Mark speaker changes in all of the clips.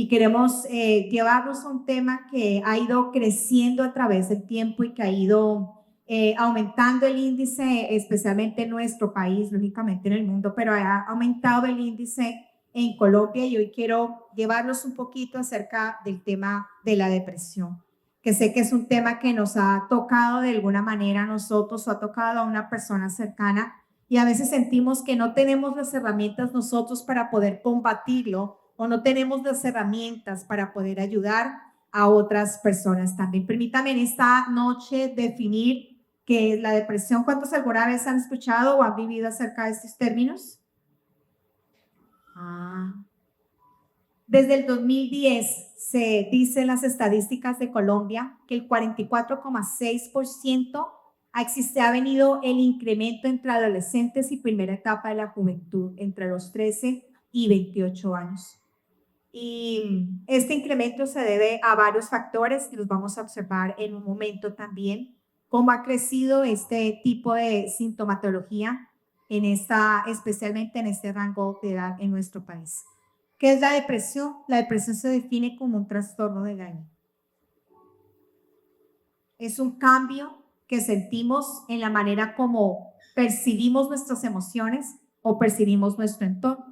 Speaker 1: y queremos llevarnos a un tema que ha ido creciendo a través del tiempo y que ha ido aumentando el índice, especialmente en nuestro país, lógicamente en el mundo, pero ha aumentado el índice en Colombia y hoy quiero llevarlos un poquito acerca del tema de la depresión, que sé que es un tema que nos ha tocado de alguna manera a nosotros o ha tocado a una persona cercana y a veces sentimos que no tenemos las herramientas nosotros para poder combatirlo o no tenemos las herramientas para poder ayudar a otras personas también. Permítame en esta noche definir qué es la depresión. ¿Cuántos alguna vez han escuchado o han vivido acerca de estos términos? Ah. Desde el 2010 se dicen las estadísticas de Colombia que el 44,6% ha venido el incremento entre adolescentes y primera etapa de la juventud, entre los 13 y 28 años. Y este incremento se debe a varios factores que los vamos a observar en un momento también, cómo ha crecido este tipo de sintomatología especialmente en este rango de edad en nuestro país. ¿Qué es la depresión? La depresión se define como un trastorno del ánimo. Es un cambio que sentimos en la manera como percibimos nuestras emociones o percibimos nuestro entorno.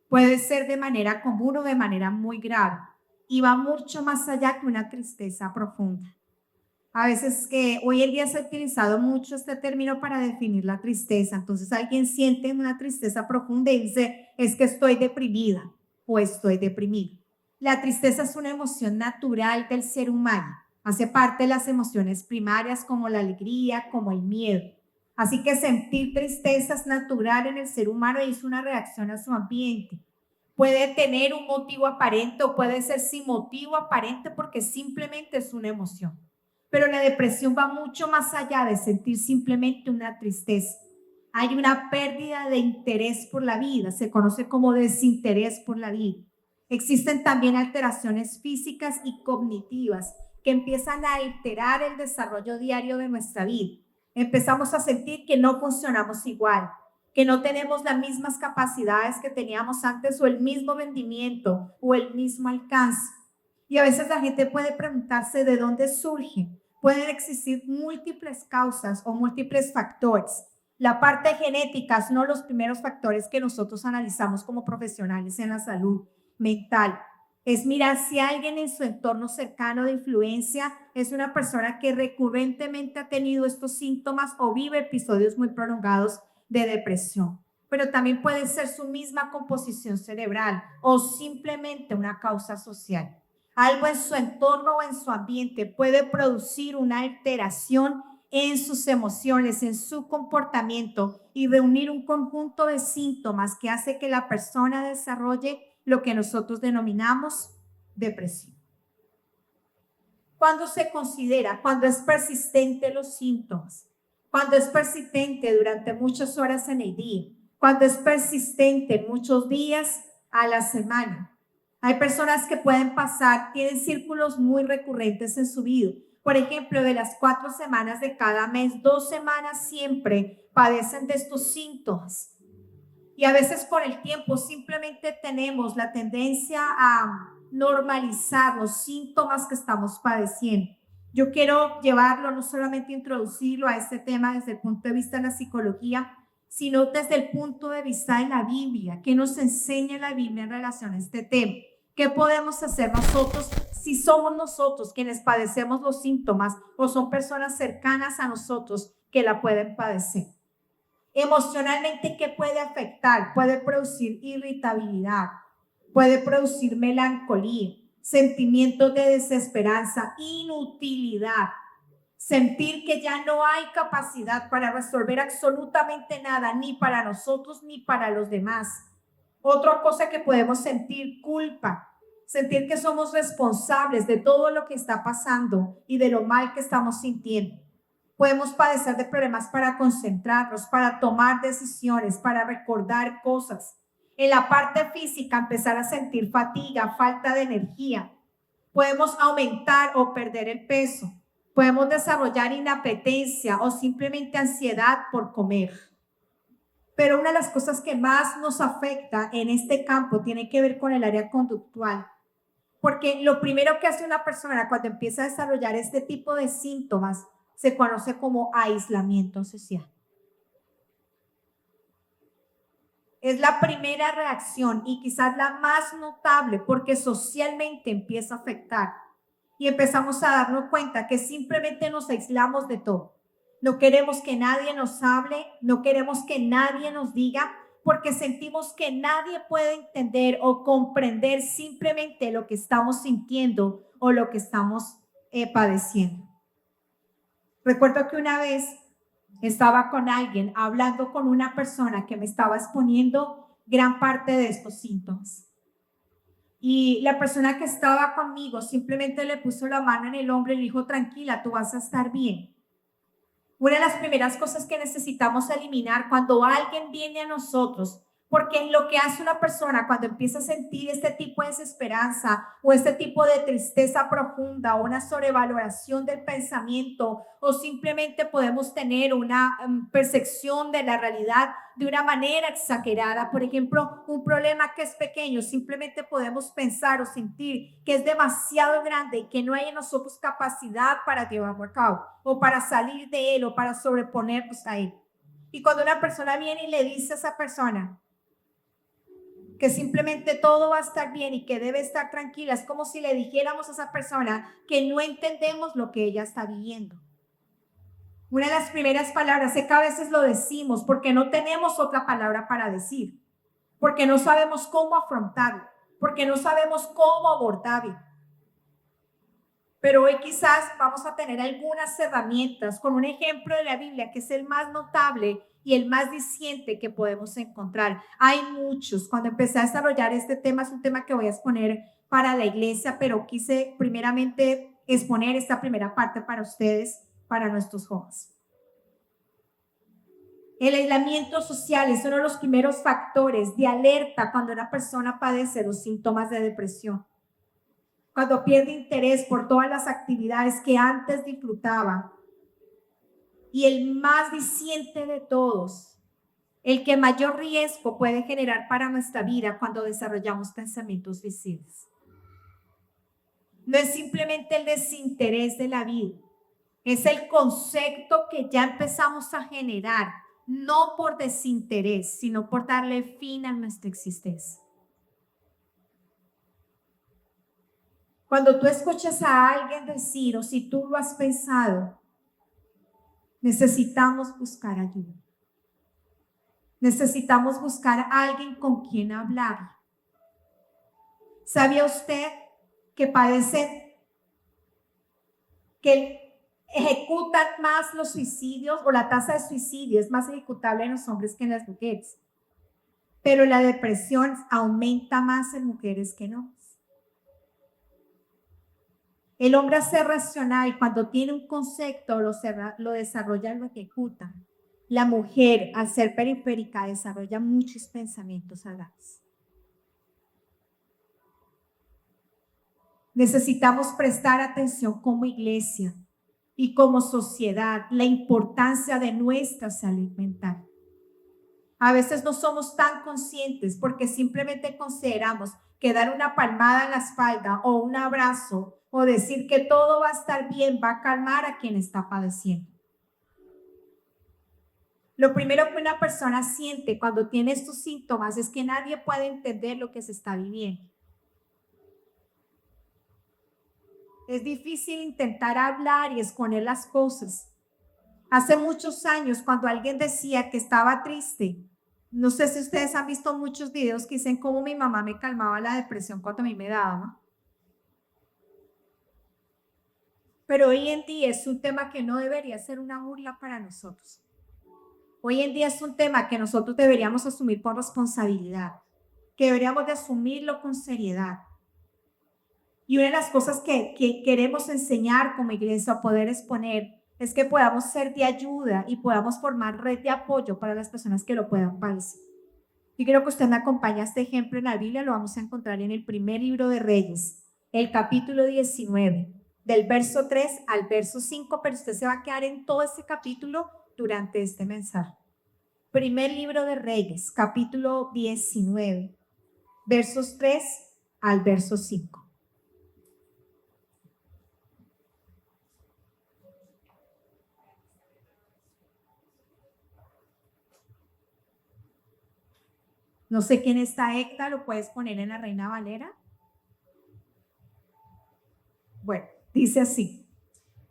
Speaker 1: Puede ser de manera común o de manera muy grave y va mucho más allá que una tristeza profunda. A veces que hoy en día se ha utilizado mucho este término para definir la tristeza. Entonces alguien siente una tristeza profunda y dice, es que estoy deprimida o estoy deprimido. La tristeza es una emoción natural del ser humano. Hace parte de las emociones primarias como la alegría, como el miedo. Así que sentir tristeza es natural en el ser humano y es una reacción a su ambiente. Puede tener un motivo aparente o puede ser sin motivo aparente porque simplemente es una emoción. Pero la depresión va mucho más allá de sentir simplemente una tristeza. Hay una pérdida de interés por la vida, se conoce como desinterés por la vida. Existen también alteraciones físicas y cognitivas que empiezan a alterar el desarrollo diario de nuestra vida. Empezamos a sentir que no funcionamos igual, que no tenemos las mismas capacidades que teníamos antes o el mismo rendimiento o el mismo alcance. Y a veces la gente puede preguntarse de dónde surge. Pueden existir múltiples causas o múltiples factores. La parte genética son los primeros factores que nosotros analizamos como profesionales en la salud mental. Es mirar si alguien en su entorno cercano de influencia es una persona que recurrentemente ha tenido estos síntomas o vive episodios muy prolongados de depresión. Pero también puede ser su misma composición cerebral o simplemente una causa social. Algo en su entorno o en su ambiente puede producir una alteración en sus emociones, en su comportamiento y reunir un conjunto de síntomas que hace que la persona desarrolle lo que nosotros denominamos depresión. Cuando se considera, cuando es persistente los síntomas, cuando es persistente durante muchas horas en el día, cuando es persistente muchos días a la semana. Hay personas que pueden tienen círculos muy recurrentes en su vida. Por ejemplo, de las 4 semanas de cada mes, 2 semanas siempre padecen de estos síntomas. Y a veces por el tiempo simplemente tenemos la tendencia a normalizar los síntomas que estamos padeciendo. Yo quiero llevarlo, no solamente introducirlo a este tema desde el punto de vista de la psicología, sino desde el punto de vista de la Biblia. ¿Qué nos enseña la Biblia en relación a este tema? ¿Qué podemos hacer nosotros si somos nosotros quienes padecemos los síntomas o son personas cercanas a nosotros que la pueden padecer? Emocionalmente, ¿qué puede afectar? Puede producir irritabilidad, puede producir melancolía, sentimientos de desesperanza, inutilidad, sentir que ya no hay capacidad para resolver absolutamente nada, ni para nosotros ni para los demás. Otra cosa que podemos sentir, culpa, sentir que somos responsables de todo lo que está pasando y de lo mal que estamos sintiendo. Podemos padecer de problemas para concentrarnos, para tomar decisiones, para recordar cosas. En la parte física, empezar a sentir fatiga, falta de energía. Podemos aumentar o perder el peso. Podemos desarrollar inapetencia o simplemente ansiedad por comer. Pero una de las cosas que más nos afecta en este campo tiene que ver con el área conductual. Porque lo primero que hace una persona cuando empieza a desarrollar este tipo de síntomas se conoce como aislamiento social. Es la primera reacción y quizás la más notable porque socialmente empieza a afectar y empezamos a darnos cuenta que simplemente nos aislamos de todo. No queremos que nadie nos hable, no queremos que nadie nos diga, porque sentimos que nadie puede entender o comprender simplemente lo que estamos sintiendo o lo que estamos padeciendo. Recuerdo que una vez estaba con alguien, hablando con una persona que me estaba exponiendo gran parte de estos síntomas. Y la persona que estaba conmigo simplemente le puso la mano en el hombro y le dijo, tranquila, tú vas a estar bien. Una de las primeras cosas que necesitamos eliminar cuando alguien viene a nosotros, porque lo que hace una persona cuando empieza a sentir este tipo de desesperanza o este tipo de tristeza profunda o una sobrevaloración del pensamiento o simplemente podemos tener una percepción de la realidad de una manera exagerada. Por ejemplo, un problema que es pequeño, simplemente podemos pensar o sentir que es demasiado grande y que no hay en nosotros capacidad para llevarlo a cabo o para salir de él o para sobreponernos a él. Y cuando una persona viene y le dice a esa persona que simplemente todo va a estar bien y que debe estar tranquila, es como si le dijéramos a esa persona que no entendemos lo que ella está viviendo. Una de las primeras palabras, sé que a veces lo decimos porque no tenemos otra palabra para decir, porque no sabemos cómo afrontarlo, porque no sabemos cómo abordarlo. Pero hoy quizás vamos a tener algunas herramientas con un ejemplo de la Biblia que es el más notable y el más diciente que podemos encontrar. Hay muchos. Cuando empecé a desarrollar este tema, es un tema que voy a exponer para la iglesia, pero quise primeramente exponer esta primera parte para ustedes, para nuestros jóvenes. El aislamiento social es uno de los primeros factores de alerta cuando una persona padece los síntomas de depresión. Cuando pierde interés por todas las actividades que antes disfrutaba. Y el más diciente de todos, el que mayor riesgo puede generar para nuestra vida cuando desarrollamos pensamientos suicidas. No es simplemente el desinterés de la vida, es el concepto que ya empezamos a generar, no por desinterés, sino por darle fin a nuestra existencia. Cuando tú escuchas a alguien decir, o si tú lo has pensado, necesitamos buscar ayuda. Necesitamos buscar a alguien con quien hablar. ¿Sabía usted que padecen, que ejecutan más los suicidios o la tasa de suicidio es más ejecutable en los hombres que en las mujeres? Pero la depresión aumenta más en mujeres que en hombres. El hombre hace racional cuando tiene un concepto, lo desarrolla, lo ejecuta. La mujer, al ser periférica, desarrolla muchos pensamientos alados. Necesitamos prestar atención como iglesia y como sociedad la importancia de nuestra salud mental. A veces no somos tan conscientes porque simplemente consideramos que dar una palmada en la espalda o un abrazo o decir que todo va a estar bien va a calmar a quien está padeciendo. Lo primero que una persona siente cuando tiene estos síntomas es que nadie puede entender lo que se está viviendo. Es difícil intentar hablar y exponer las cosas. Hace muchos años, cuando alguien decía que estaba triste, no sé si ustedes han visto muchos videos que dicen cómo mi mamá me calmaba la depresión cuando a mí me daba, ¿no? Pero hoy en día es un tema que no debería ser una burla para nosotros. Hoy en día es un tema que nosotros deberíamos asumir con responsabilidad, que deberíamos de asumirlo con seriedad. Y una de las cosas que queremos enseñar como iglesia a poder exponer es que podamos ser de ayuda y podamos formar red de apoyo para las personas que lo puedan padecer. Y quiero que usted me acompañe a este ejemplo en la Biblia, lo vamos a encontrar en el primer libro de Reyes, el capítulo 19, del verso 3 al verso 5, pero usted se va a quedar en todo este capítulo durante este mensaje. Primer libro de Reyes, capítulo 19, versos 3 al verso 5. No sé quién está Héctor, lo puedes poner en la Reina Valera. Bueno, dice así.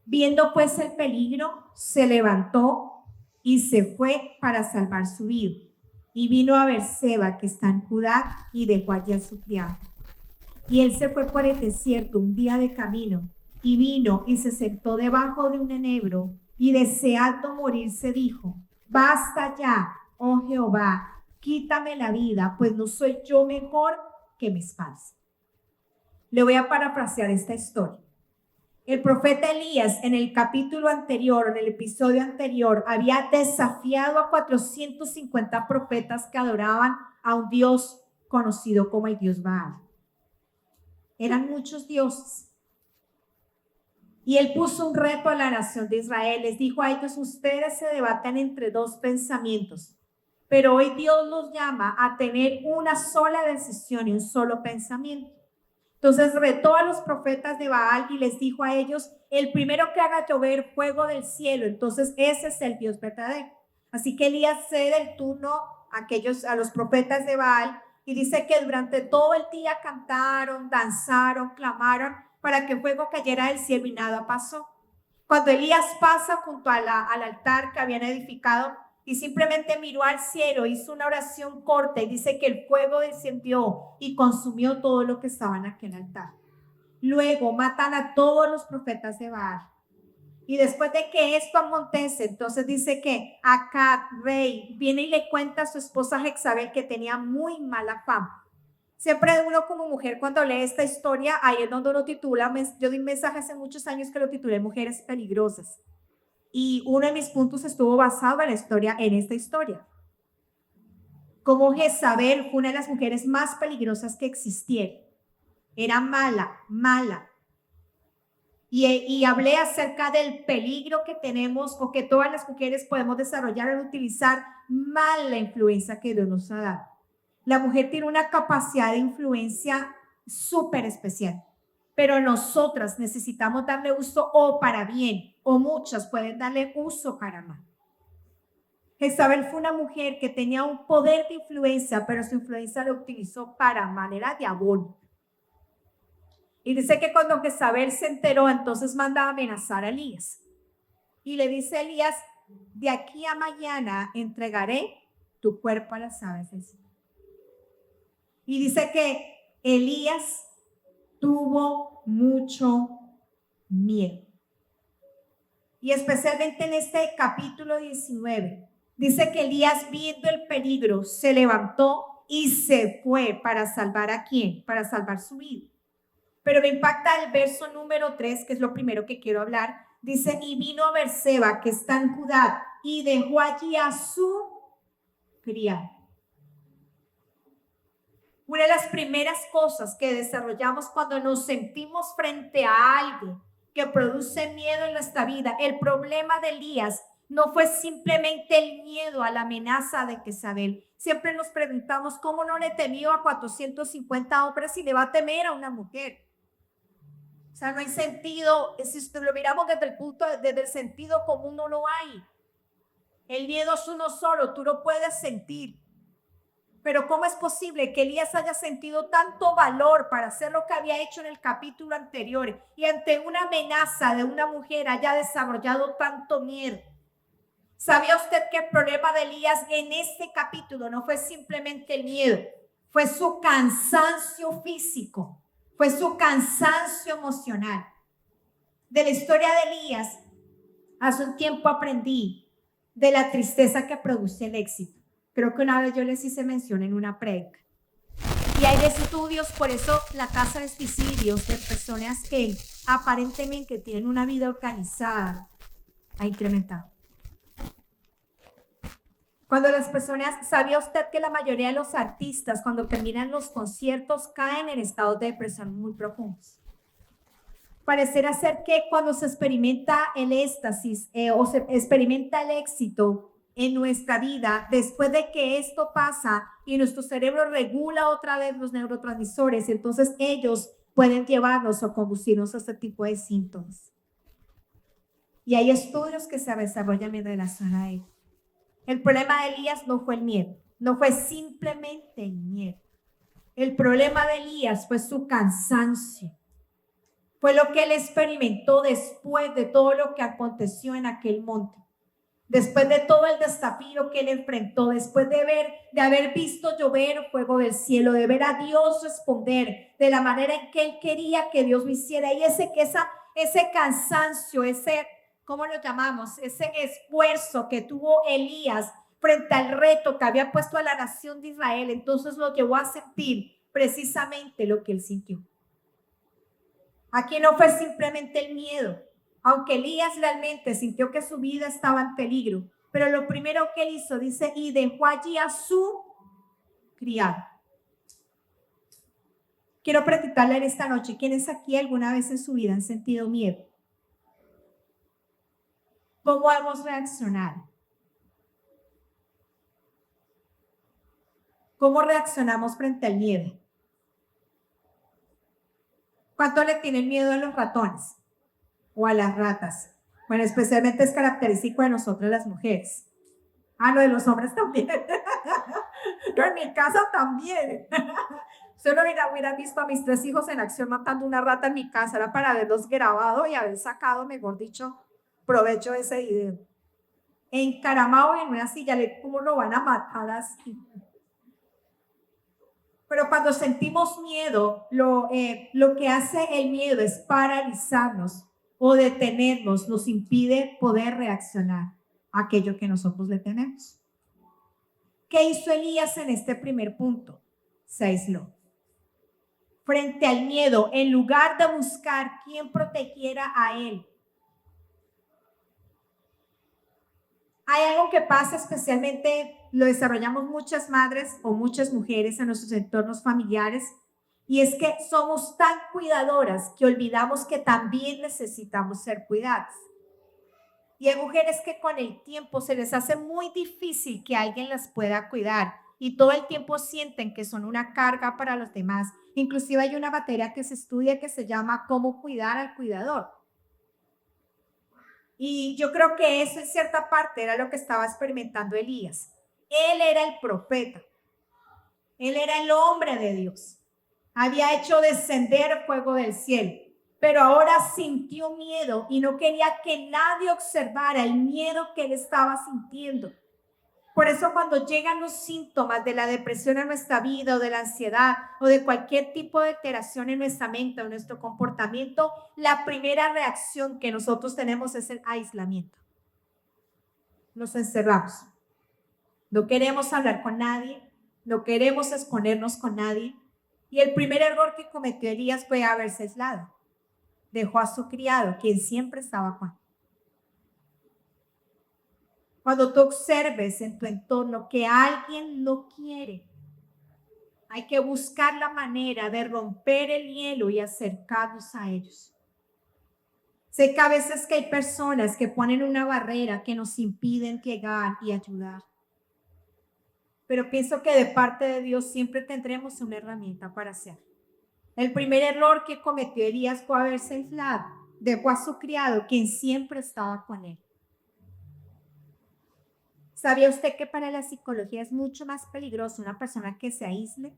Speaker 1: Viendo pues el peligro, se levantó y se fue para salvar su vida. Y vino a Berseba, que está en Judá, y dejó allí a su criado. Y él se fue por el desierto un día de camino, y vino y se sentó debajo de un enebro, y deseando morir se dijo: basta ya, oh Jehová, quítame la vida, pues no soy yo mejor que mis padres. Le voy a parafrasear esta historia. El profeta Elías en el capítulo anterior, en el episodio anterior, había desafiado a 450 profetas que adoraban a un Dios conocido como el Dios Baal. Eran muchos dioses. Y él puso un reto a la nación de Israel. Les dijo a ellos: ustedes se debatan entre dos pensamientos, pero hoy Dios los llama a tener una sola decisión y un solo pensamiento. Entonces retó a los profetas de Baal y les dijo a ellos: el primero que haga llover fuego del cielo, entonces ese es el Dios verdadero. Así que Elías cede el turno a los profetas de Baal, y dice que durante todo el día cantaron, danzaron, clamaron para que fuego cayera del cielo, y nada pasó. Cuando Elías pasa junto al altar que habían edificado y simplemente miró al cielo, hizo una oración corta y dice que el fuego descendió y consumió todo lo que estaba en aquel altar. Luego matan a todos los profetas de Baal. Y después de que esto acontece, entonces dice que Acab, rey, viene y le cuenta a su esposa Jezabel que tenía muy mala fama. Siempre uno como mujer, cuando lee esta historia, ahí es donde uno titula. Yo di un mensaje hace muchos años que lo titulé Mujeres Peligrosas. Y uno de mis puntos estuvo basado en esta historia. Como Jezabel fue una de las mujeres más peligrosas que existieron. Era mala. Y hablé acerca del peligro que tenemos, o que todas las mujeres podemos desarrollar al utilizar mal la influencia que Dios nos ha dado. La mujer tiene una capacidad de influencia súper especial, pero nosotras necesitamos darle uso o para bien, o muchas pueden darle uso para mal. Jezabel fue una mujer que tenía un poder de influencia, pero su influencia lo utilizó para manera diabólica. Y dice que cuando Jezabel se enteró, entonces manda a amenazar a Elías. Y le dice a Elías: de aquí a mañana entregaré tu cuerpo a las aves del cielo. Y dice que Elías tuvo mucho miedo. Y especialmente en este capítulo 19, dice que Elías, viendo el peligro, se levantó y se fue para salvar ¿a quién? Para salvar su vida. Pero me impacta el verso número 3, que es lo primero que quiero hablar. Dice: y vino a Berseba, que está en Judá, y dejó allí a su criado. Una de las primeras cosas que desarrollamos cuando nos sentimos frente a algo que produce miedo en nuestra vida, el problema de Elías no fue simplemente el miedo a la amenaza de Jezabel. Siempre nos preguntamos: ¿cómo no le temió a 450 hombres y le va a temer a una mujer? O sea, no hay sentido. Si lo miramos desde el sentido común, no lo hay. El miedo es uno solo, tú lo puedes sentir. Pero ¿cómo es posible que Elías haya sentido tanto valor para hacer lo que había hecho en el capítulo anterior, y ante una amenaza de una mujer haya desarrollado tanto miedo? ¿Sabía usted que el problema de Elías en este capítulo no fue simplemente el miedo? Fue su cansancio físico, fue su cansancio emocional. De la historia de Elías, hace un tiempo aprendí de la tristeza que produce el éxito. Creo que una vez yo les hice mención en una prédica. Y hay estudios, por eso la tasa de suicidios de personas que aparentemente tienen una vida organizada ha incrementado. Cuando las personas, ¿sabía usted que la mayoría de los artistas cuando terminan los conciertos caen en estados de depresión muy profundos? Pareciera ser que cuando se experimenta el éxtasis o se experimenta el éxito en nuestra vida, después de que esto pasa y nuestro cerebro regula otra vez los neurotransmisores, entonces ellos pueden llevarnos o conducirnos a este tipo de síntomas. Y hay estudios que se desarrollan en relación a ello. El problema de Elías no fue el miedo. no fue simplemente el miedo. El problema de Elías fue su cansancio. Fue lo que él experimentó después de todo lo que aconteció en aquel monte. Después de todo el desafío que él enfrentó, después de haber visto llover fuego del cielo, de ver a Dios responder de la manera en que él quería que Dios lo hiciera, y ese cansancio, ¿cómo lo llamamos? Ese esfuerzo que tuvo Elías frente al reto que había puesto a la nación de Israel, entonces lo llevó a sentir precisamente lo que él sintió. Aquí no fue simplemente el miedo, aunque Elías realmente sintió que su vida estaba en peligro, pero lo primero que él hizo, dice, y dejó allí a su criado. Quiero preguntarle en esta noche, ¿quiénes aquí alguna vez en su vida han sentido miedo? ¿Cómo hemos reaccionado? ¿Cómo reaccionamos frente al miedo? ¿Cuánto le tienen miedo a los ratones o a las ratas? Bueno, especialmente es característico de nosotros las mujeres. Ah, no, de los hombres también. Yo en mi casa también. Solo hubiera visto a mis 3 hijos en acción matando una rata en mi casa. Era para haberlos grabado y haber sacado, mejor dicho, provecho de ese video. Encaramado en una silla, ¿cómo lo van a matar así? Pero cuando sentimos miedo, lo que hace el miedo es paralizarnos o detenernos, nos impide poder reaccionar a aquello que nosotros le tenemos. ¿Qué hizo Elías en este primer punto? Se aisló. Frente al miedo, en lugar de buscar quién protegiera a él. Hay algo que pasa, especialmente lo desarrollamos muchas madres o muchas mujeres en nuestros entornos familiares, y es que somos tan cuidadoras que olvidamos que también necesitamos ser cuidadas. Y hay mujeres que con el tiempo se les hace muy difícil que alguien las pueda cuidar y todo el tiempo sienten que son una carga para los demás. Inclusive hay una materia que se estudia que se llama cómo cuidar al cuidador. Y yo creo que eso en cierta parte era lo que estaba experimentando Elías. Él era el profeta. Él era el hombre de Dios. Había hecho descender fuego del cielo, pero ahora sintió miedo y no quería que nadie observara el miedo que él estaba sintiendo. Por eso cuando llegan los síntomas de la depresión en nuestra vida o de la ansiedad o de cualquier tipo de alteración en nuestra mente o en nuestro comportamiento, la primera reacción que nosotros tenemos es el aislamiento. Nos encerramos. No queremos hablar con nadie, no queremos exponernos con nadie. Y el primer error que cometió Elías fue haberse aislado. Dejó a su criado, quien siempre estaba con él. Cuando tú observes en tu entorno que alguien no quiere, hay que buscar la manera de romper el hielo y acercarnos a ellos. Sé que a veces que hay personas que ponen una barrera que nos impiden llegar y ayudar. Pero pienso que de parte de Dios siempre tendremos una herramienta para hacerlo. El primer error que cometió Elías fue haberse aislado. Dejó a su criado, quien siempre estaba con él. ¿Sabía usted que para la psicología es mucho más peligroso una persona que se aísle?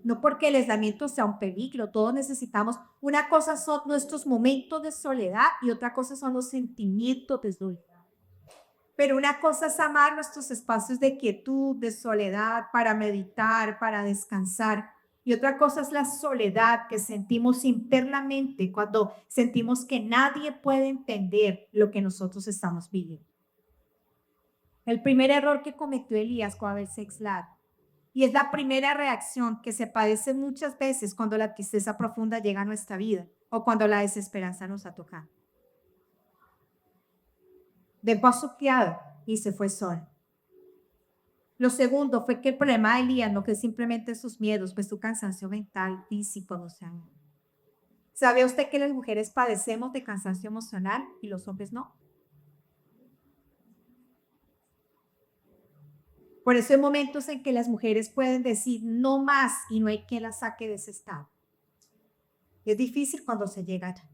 Speaker 1: No porque el aislamiento sea un peligro, todos necesitamos. Una cosa son nuestros momentos de soledad y otra cosa son los sentimientos de soledad. Pero una cosa es amar nuestros espacios de quietud, de soledad, para meditar, para descansar. Y otra cosa es la soledad que sentimos internamente cuando sentimos que nadie puede entender lo que nosotros estamos viviendo. El primer error que cometió Elías fue haberse aislado. Y es la primera reacción que se padece muchas veces cuando la tristeza profunda llega a nuestra vida o cuando la desesperanza nos ha tocado. Dejó a su criado y se fue solo. Lo segundo fue que el problema de Elías no fue simplemente sus miedos, fue su cansancio mental, físico, emocional. ¿Sabe usted que las mujeres padecemos de cansancio emocional y los hombres no? Por eso hay momentos en que las mujeres pueden decir no más y no hay quien las saque de ese estado. Es difícil cuando se llega allá.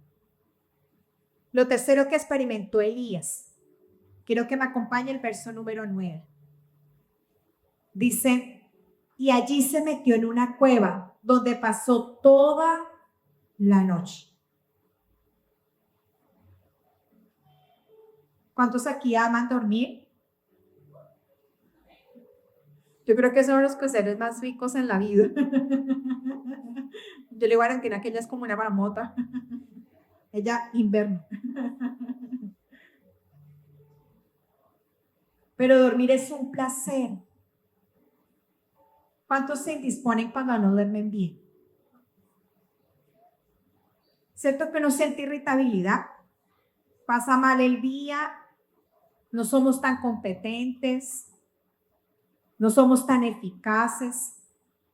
Speaker 1: Lo tercero que experimentó Elías. Quiero que me acompañe el verso número 9. Dice, y allí se metió en una cueva donde pasó toda la noche. ¿Cuántos aquí aman dormir? Yo creo que son los seres más ricos en la vida. Yo le digo a Valentina que ella es como una marmota. Ella inverna. Pero dormir es un placer. ¿Cuántos se indisponen cuando no duermen bien? ¿Cierto que uno siente irritabilidad? Pasa mal el día, no somos tan competentes, no somos tan eficaces.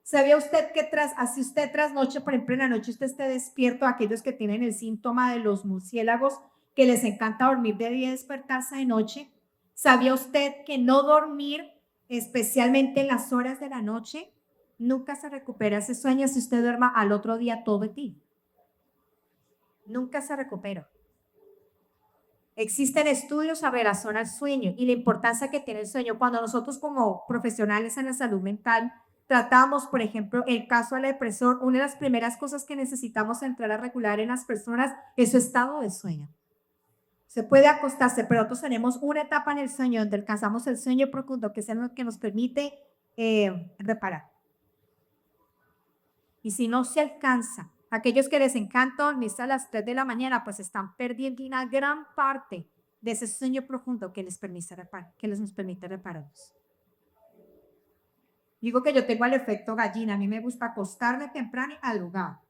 Speaker 1: ¿Sabía usted que así usted trasnoche, por ejemplo, en la noche usted esté despierto, aquellos que tienen el síntoma de los murciélagos, que les encanta dormir de día y despertarse de noche? ¿Sabía usted que no dormir, especialmente en las horas de la noche, nunca se recupera ese sueño si usted duerma al otro día todo de ti? Nunca se recupera. Existen estudios a relación al sueño y la importancia que tiene el sueño. Cuando nosotros como profesionales en la salud mental tratamos, por ejemplo, el caso de la depresión, una de las primeras cosas que necesitamos entrar a regular en las personas es su estado de sueño. Se puede acostarse, pero nosotros tenemos una etapa en el sueño donde alcanzamos el sueño profundo, que es lo que nos permite reparar. Y si no se alcanza, aquellos que les encanta dormirse a las 3 de la mañana, pues están perdiendo una gran parte de ese sueño profundo que les permite repararnos. Digo que yo tengo el efecto gallina, a mí me gusta acostarme temprano y madrugar.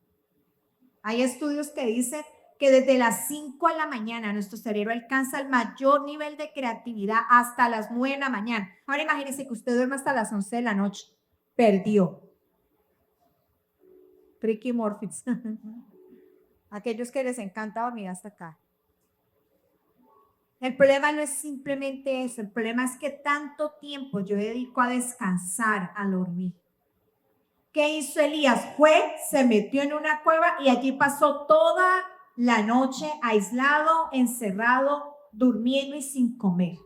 Speaker 1: Hay estudios que dicen que desde las 5 de la mañana nuestro cerebro alcanza el mayor nivel de creatividad hasta las 9 de la mañana. Ahora imagínense que usted duerme hasta las 11 de la noche. Perdió. Ricky Morphis. Aquellos que les encanta dormir hasta acá. El problema no es simplemente eso, el problema es que tanto tiempo yo dedico a descansar, a dormir. ¿Qué hizo Elías? Se metió en una cueva y allí pasó toda la noche aislado, encerrado, durmiendo y sin comer.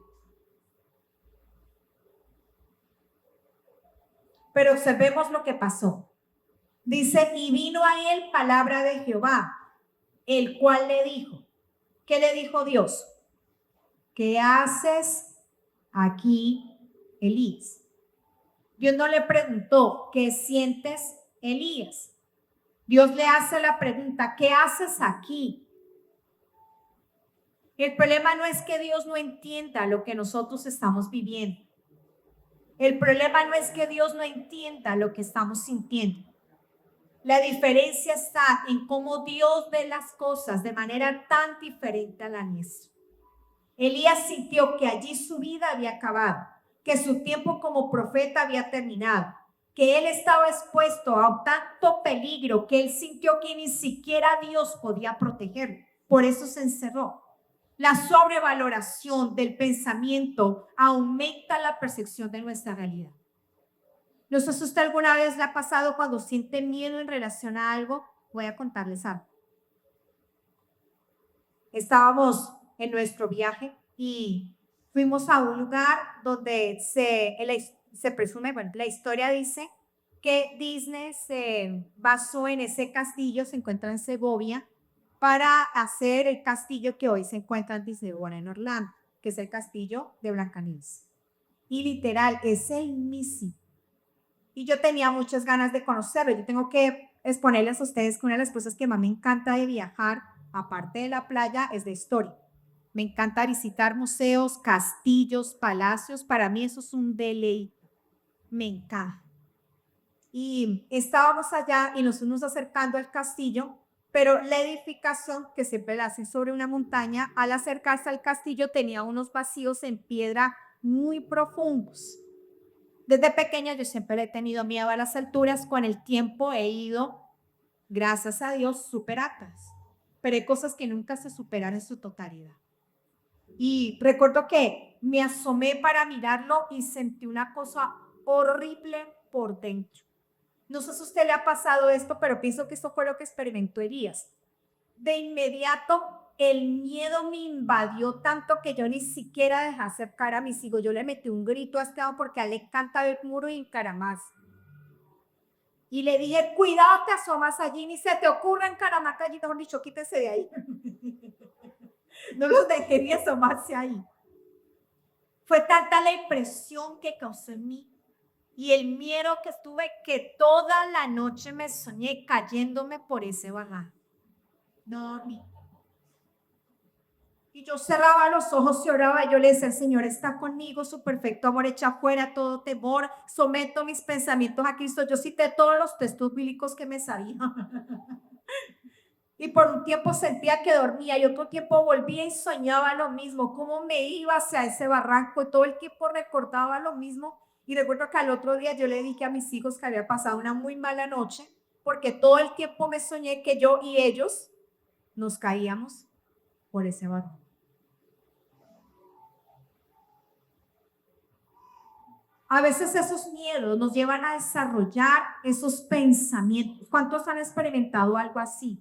Speaker 1: Pero observemos lo que pasó. Dice, y vino a él palabra de Jehová, el cual le dijo, ¿qué le dijo Dios? ¿Qué haces aquí, Elías? Dios no le preguntó, ¿qué sientes, Elías? Dios le hace la pregunta, ¿qué haces aquí? El problema no es que Dios no entienda lo que nosotros estamos viviendo. El problema no es que Dios no entienda lo que estamos sintiendo. La diferencia está en cómo Dios ve las cosas de manera tan diferente a la nuestra. Elías sintió que allí su vida había acabado, que su tiempo como profeta había terminado, que él estaba expuesto a tanto peligro que él sintió que ni siquiera Dios podía protegerlo. Por eso se encerró. La sobrevaloración del pensamiento aumenta la percepción de nuestra realidad. ¿No sé si usted alguna vez le ha pasado cuando siente miedo en relación a algo? Voy a contarles algo. Estábamos en nuestro viaje y fuimos a un lugar donde se presume, bueno, la historia dice que Disney se basó en ese castillo, se encuentra en Segovia, para hacer el castillo que hoy se encuentra en Disney World en Orlando, que es el castillo de Blancanieves. Y literal, es el mismo. Y yo tenía muchas ganas de conocerlo. Yo tengo que exponerles a ustedes que una de las cosas que más me encanta de viajar, aparte de la playa, es de historia. Me encanta visitar museos, castillos, palacios. Para mí eso es un deleite. Me encanta. Y estábamos allá y nos fuimos acercando al castillo, pero la edificación, que siempre la hacen sobre una montaña, al acercarse al castillo tenía unos vacíos en piedra muy profundos. Desde pequeña yo siempre he tenido miedo a las alturas. Con el tiempo he ido, gracias a Dios, superadas. Pero hay cosas que nunca se superan en su totalidad. Y recuerdo que me asomé para mirarlo y sentí una cosa horrible por dentro. No sé si a usted le ha pasado esto, pero pienso que esto fue lo que experimentó Elías. De inmediato el miedo me invadió tanto que yo ni siquiera dejé acercar a mis hijos. Yo le metí un grito a Esteban porque a él le encanta ver muro y encaramas. Y le dije, cuidado, te asomas allí, ni se te ocurra encaramar allí, mejor dicho, quítese de ahí. No los dejé ni asomarse ahí. Fue tanta la impresión que causó en mí y el miedo que estuve que toda la noche me soñé cayéndome por ese barranco. No dormí. Y yo cerraba los ojos y oraba. Yo le decía, el Señor está conmigo, su perfecto amor echa fuera todo temor. Someto mis pensamientos a Cristo. Yo cité todos los textos bíblicos que me sabía. Y por un tiempo sentía que dormía y otro tiempo volvía y soñaba lo mismo. Cómo me iba hacia ese barranco y todo el tiempo recordaba lo mismo. Y recuerdo que al otro día yo le dije a mis hijos que había pasado una muy mala noche porque todo el tiempo me soñé que yo y ellos nos caíamos por ese barranco. A veces esos miedos nos llevan a desarrollar esos pensamientos. ¿Cuántos han experimentado algo así?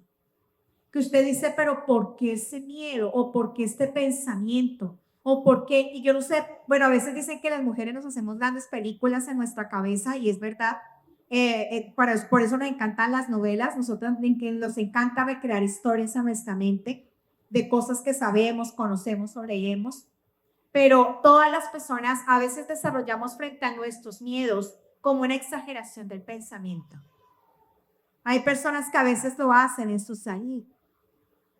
Speaker 1: Que usted dice, pero ¿por qué ese miedo? ¿O por qué este pensamiento? ¿O por qué? Y yo no sé, bueno, a veces dicen que las mujeres nos hacemos grandes películas en nuestra cabeza y es verdad. Por eso nos encantan las novelas. Nosotros nos encanta recrear historias en nuestra mente de cosas que sabemos, conocemos o leemos. Pero todas las personas a veces desarrollamos frente a nuestros miedos como una exageración del pensamiento. Hay personas que a veces lo hacen en su salud.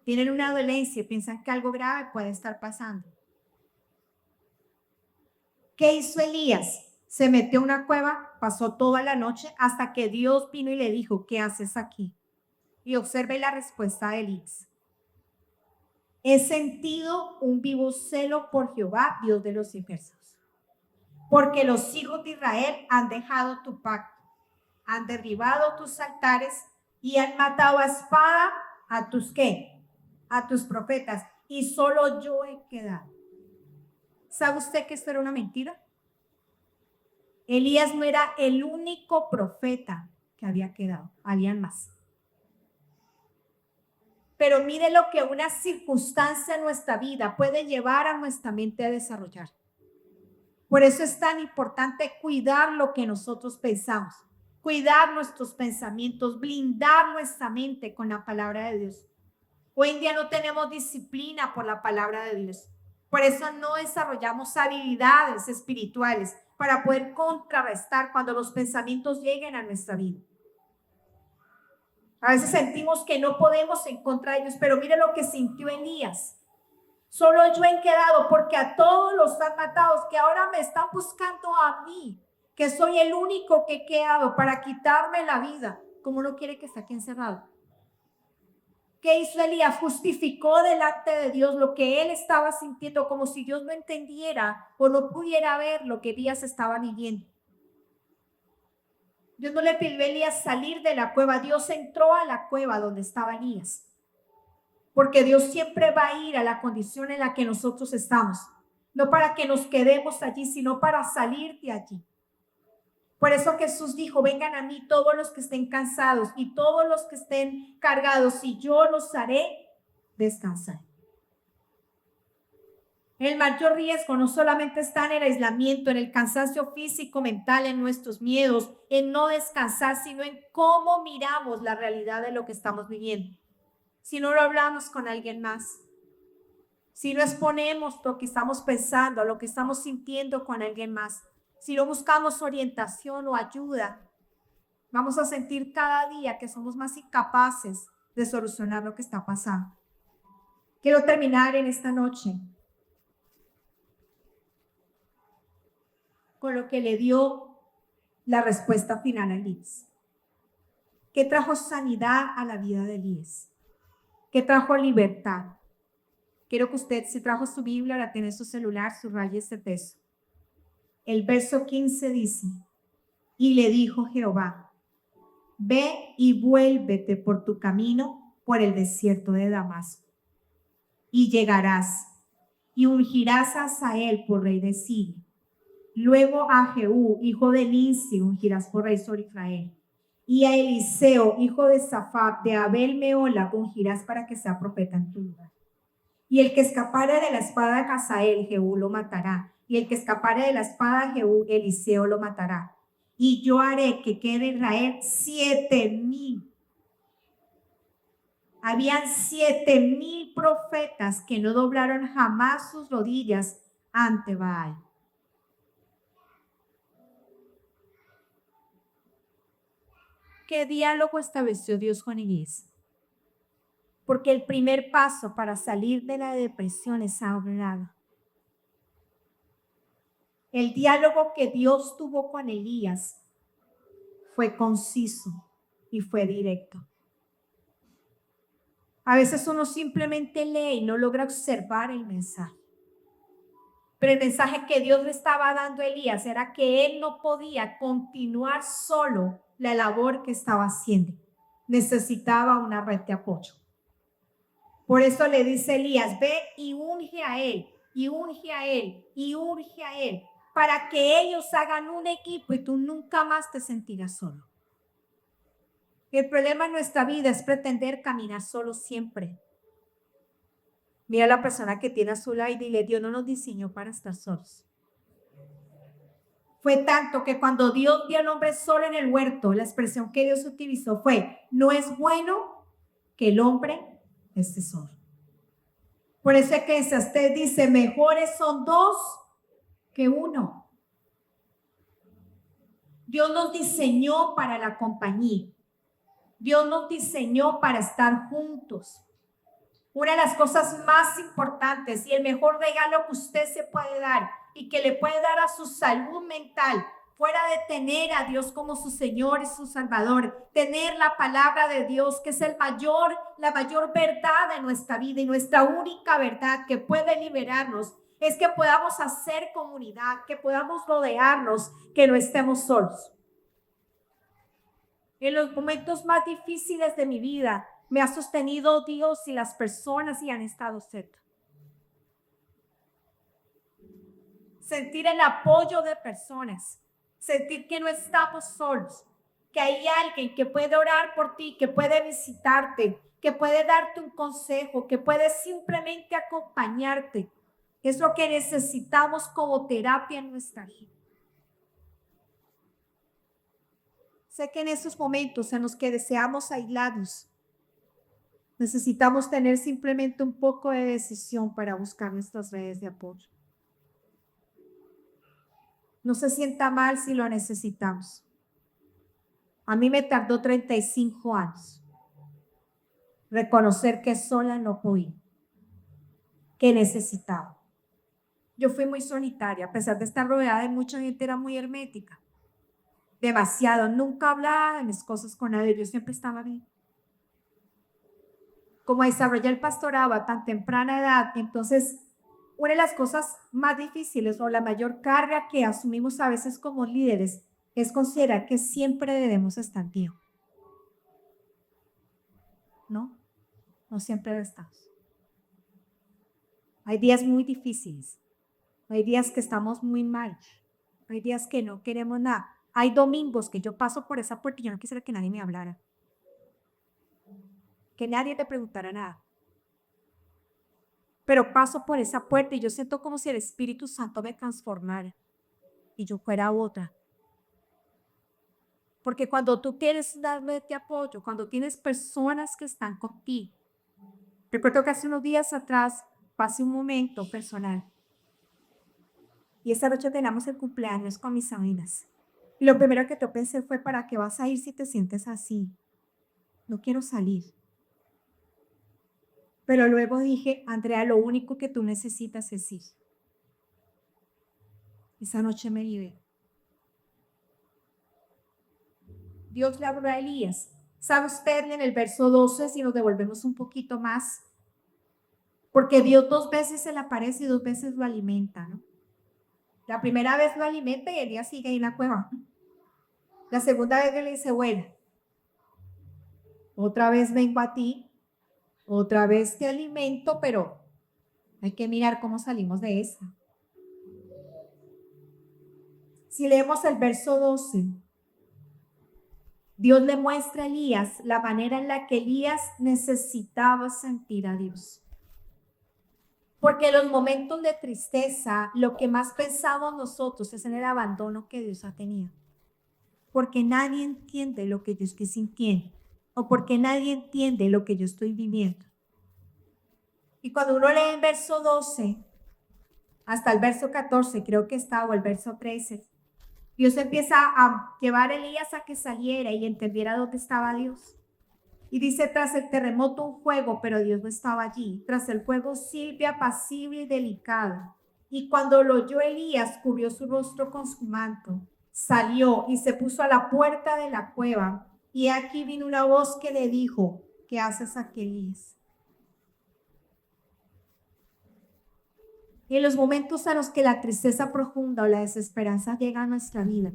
Speaker 1: Tienen una dolencia y piensan que algo grave puede estar pasando. ¿Qué hizo Elías? Se metió a una cueva, pasó toda la noche hasta que Dios vino y le dijo, ¿qué haces aquí? Y observe la respuesta de Elías. He sentido un vivo celo por Jehová, Dios de los ejércitos, porque los hijos de Israel han dejado tu pacto, han derribado tus altares y han matado a espada a tus ¿qué? A tus profetas, y solo yo he quedado. ¿Sabe usted que esto era una mentira? Elías no era el único profeta que había quedado, habían más. Pero mire lo que una circunstancia en nuestra vida puede llevar a nuestra mente a desarrollar. Por eso es tan importante cuidar lo que nosotros pensamos, cuidar nuestros pensamientos, blindar nuestra mente con la palabra de Dios. Hoy en día no tenemos disciplina por la palabra de Dios. Por eso no desarrollamos habilidades espirituales para poder contrarrestar cuando los pensamientos lleguen a nuestra vida. A veces sentimos que no podemos en contra de ellos, pero mire lo que sintió Elías. Solo yo he quedado porque a todos los han matado, que ahora me están buscando a mí, que soy el único que he quedado para quitarme la vida. ¿Cómo no quiere que esté aquí encerrado? ¿Qué hizo Elías? Justificó delante de Dios lo que él estaba sintiendo, como si Dios no entendiera o no pudiera ver lo que Elías estaba viviendo. Dios no le pidió a Elías salir de la cueva, Dios entró a la cueva donde estaba Elías. Porque Dios siempre va a ir a la condición en la que nosotros estamos. No para que nos quedemos allí, sino para salir de allí. Por eso Jesús dijo, vengan a mí todos los que estén cansados y todos los que estén cargados y yo los haré descansar. El mayor riesgo no solamente está en el aislamiento, en el cansancio físico, mental, en nuestros miedos, en no descansar, sino en cómo miramos la realidad de lo que estamos viviendo. Si no lo hablamos con alguien más, si no exponemos lo que estamos pensando, lo que estamos sintiendo con alguien más, si no buscamos orientación o ayuda, vamos a sentir cada día que somos más incapaces de solucionar lo que está pasando. Quiero terminar en esta noche con lo que le dio la respuesta final a Elías. ¿Qué trajo sanidad a la vida de Elías? ¿Qué trajo libertad? Quiero que usted, si trajo su Biblia, la tiene en su celular, subraye este texto. El verso 15 dice, y le dijo Jehová, ve y vuélvete por tu camino por el desierto de Damasco, y llegarás, y ungirás a Hazael por rey de Siria. Luego a Jehú, hijo de Nimsi, ungirás por rey sobre Israel. Y a Eliseo, hijo de Safat, de Abel Meola, ungirás para que sea profeta en tu lugar. Y el que escapare de la espada de Hazael, Jehú lo matará. Y el que escapare de la espada de Jehú, Eliseo lo matará. Y yo haré que quede en Israel 7,000. Habían 7,000 profetas que no doblaron jamás sus rodillas ante Baal. ¿Qué diálogo estableció Dios con Elías? Porque el primer paso para salir de la depresión es hablar. El diálogo que Dios tuvo con Elías fue conciso y fue directo. A veces uno simplemente lee y no logra observar el mensaje. Pero el mensaje que Dios le estaba dando a Elías era que él no podía continuar solo la labor que estaba haciendo. Necesitaba una red de apoyo. Por eso le dice Elías, ve y unge a él, y unge a él, y unge a él, para que ellos hagan un equipo y tú nunca más te sentirás solo. El problema en nuestra vida es pretender caminar solo siempre. Mira a la persona que tiene a su lado y dile, Dios no nos diseñó para estar solos. Fue tanto que cuando Dios vio al hombre solo en el huerto, la expresión que Dios utilizó fue, no es bueno que el hombre esté solo. Por eso es que usted dice, mejores son dos que uno. Dios nos diseñó para la compañía. Dios nos diseñó para estar juntos. Una de las cosas más importantes y el mejor regalo que usted se puede dar y que le puede dar a su salud mental, fuera de tener a Dios como su Señor y su Salvador, tener la palabra de Dios, que es la mayor verdad de nuestra vida y nuestra única verdad que puede liberarnos, es que podamos hacer comunidad, que podamos rodearnos, que no estemos solos. En los momentos más difíciles de mi vida, me ha sostenido Dios y las personas y han estado cerca. Sentir el apoyo de personas, sentir que no estamos solos, que hay alguien que puede orar por ti, que puede visitarte, que puede darte un consejo, que puede simplemente acompañarte. Es lo que necesitamos como terapia en nuestra vida. Sé que en esos momentos en los que deseamos aislados, necesitamos tener simplemente un poco de decisión para buscar nuestras redes de apoyo. No se sienta mal si lo necesitamos. A mí me tardó 35 años reconocer que sola no podía, que necesitaba. Yo fui muy solitaria, a pesar de estar rodeada de mucha gente, era muy hermética. Demasiado, nunca hablaba de mis cosas con nadie, yo siempre estaba bien. Como desarrollé el pastorado a tan temprana edad, entonces una de las cosas más difíciles o la mayor carga que asumimos a veces como líderes es considerar que siempre debemos estar bien. ¿No? No siempre estamos. Hay días muy difíciles. Hay días que estamos muy mal. Hay días que no queremos nada. Hay domingos que yo paso por esa puerta y yo no quisiera que nadie me hablara. Que nadie te preguntara nada. Pero paso por esa puerta y yo siento como si el Espíritu Santo me transformara y yo fuera otra. Porque cuando tú tienes una red de apoyo, cuando tienes personas que están contigo. Recuerdo que hace unos días atrás pasé un momento personal. Y esa noche teníamos el cumpleaños con mis amigas. Y lo primero que yo pensé fue, ¿para qué vas a ir si te sientes así? No quiero salir. Pero luego dije, Andrea, lo único que tú necesitas es ir. Esa noche me liberé. Dios le habló a Elías. ¿Sabe usted en el verso 12, si nos devolvemos un poquito más? Porque Dios 2 veces se le aparece y 2 veces lo alimenta, ¿no? La primera vez lo alimenta y Elías sigue ahí en la cueva. La segunda vez le dice, bueno, otra vez vengo a ti, otra vez te alimento, pero hay que mirar cómo salimos de esa. Si leemos el verso 12, Dios le muestra a Elías la manera en la que Elías necesitaba sentir a Dios. Porque en los momentos de tristeza, lo que más pensamos nosotros es en el abandono que Dios ha tenido. Porque nadie entiende lo que yo estoy sintiendo o porque nadie entiende lo que yo estoy viviendo. Y cuando uno lee en verso 12 hasta el verso 14, creo que está, o el verso 13, Dios empieza a llevar a Elías a que saliera y entendiera dónde estaba Dios. Y dice, tras el terremoto un fuego, pero Dios no estaba allí. Tras el fuego Silvia, apacible y delicada. Y cuando lo oyó Elías, cubrió su rostro con su manto. Salió y se puso a la puerta de la cueva. Y aquí vino una voz que le dijo, ¿qué haces aquí, Elías? Y en los momentos en los que la tristeza profunda o la desesperanza llega a nuestra vida,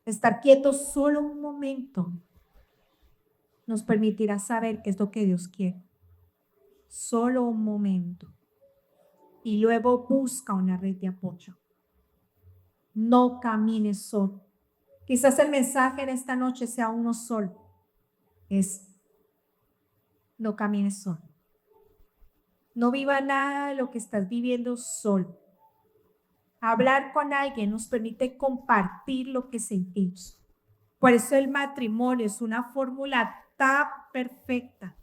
Speaker 1: estar quietos solo un momento nos permitirá saber qué es lo que Dios quiere. Solo un momento. Y luego busca una red de apoyo. No camines solo. Quizás el mensaje en esta noche sea uno solo. Es, no camines solo. No viva nada de lo que estás viviendo solo. Hablar con alguien nos permite compartir lo que sentimos. Por eso el matrimonio es una fórmula tan perfecta